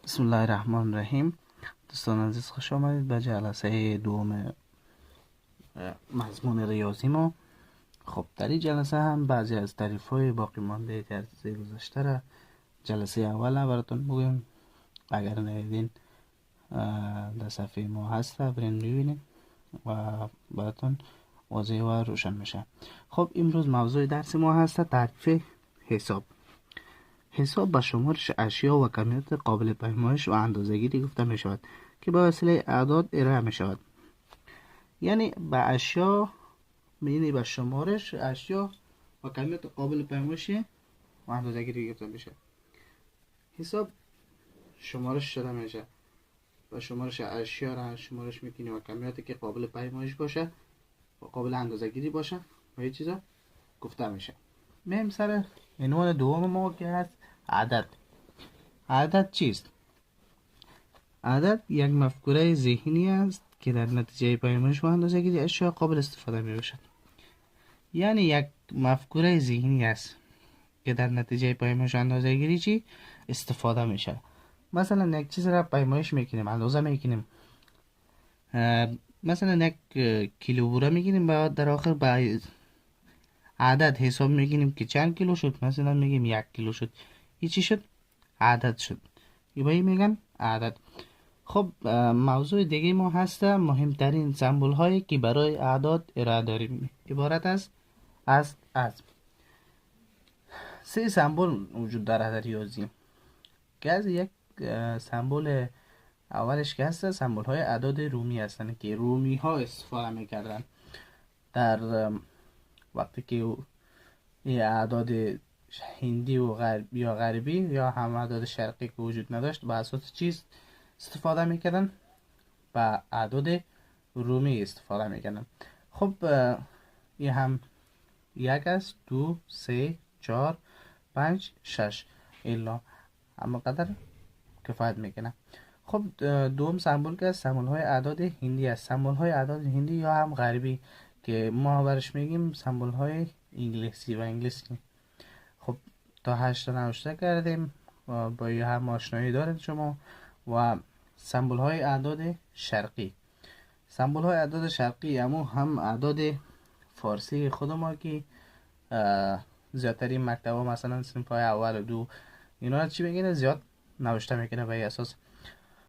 بسم الله الرحمن الرحیم. دوستان عزیز خوش آمدید به جلسه دوم مضمون ریاضی ما. خب در این جلسه هم بعضی از تعریف های باقی مانده جلسه گذشته را جلسه اول براتون بگویم. اگر ندیدین در صفحه ما هست برین ببینید و براتون واضح و روشن میشه. خب امروز موضوع درس ما هست تعریف حساب. حساب به شمارش اشیا و کمیت قابل پیمایش و اندازه‌گیری گفته می شود که با وسیله اعداد ارائه می شود. یعنی به اشیا، یعنی به شمارش اشیا و کمیت قابل پیمایش و اندازه‌گیری گفته میشه. حساب شمارش شده میشه و شمارش اشیا را شمارش میکنی و کمیاتی که قابل پیمایش باشه و قابل اندازه‌گیری باشه و این چیزا گفته میشه. میم سر عنوان دوم ما که هست عدد. عدد چیست؟ عدد یک مفکوره ذهنی است که در نتیجه پیمایش و اندازه‌گیری اشیا قابل استفاده می باشد. یعنی یک مفکوره ذهنی است که در نتیجه پیمایش و اندازه‌گیری چی استفاده میشه. مثلا یک چیز را پیمایش میکنیم، اندازه میکنیم. مثلا یک کیلو بوره میگیریم، بعد در آخر با عدد حساب میکنیم که چند کیلو شد. مثلا میگیم 1 کیلو شد. این چی شد؟ عدد شد. این میگن عدد. خب موضوع دیگه ما هست مهمترین سمبل هایی که برای اعداد ارائه داریم. عبارت از 3 سمبل وجود داره در ریاضی. که از یک سمبل اولش که هست سمبل های اعداد رومی هستند که رومی ها استفاده میکردن در وقتی که این اعداد هندی و غربی یا غربی یا هم اعداد شرقی که وجود نداشت به اساس چیز استفاده میکردن؟ با اعداد رومی استفاده میکنم. خب این هم 1 است، 2 3 4 5 6 الا اما قدر کفایت میکنه. خب دوم سمبل که سمبل های اعداد هندی است. سمبل های اعداد هندی یا هم غربی که ما برش میگیم سمبل های انگلیسی و انگلیسی. خب تا 8 نوشته کردیم و با این هم آشنایی دارید شما. و سمبل های اعداد شرقی. سمبل های اعداد شرقی اما هم اعداد فارسی خود ما که زیادترین مکتبا مثلا صنف های اول و دو اینا چی بگینه زیاد نوشته میکنه به اساس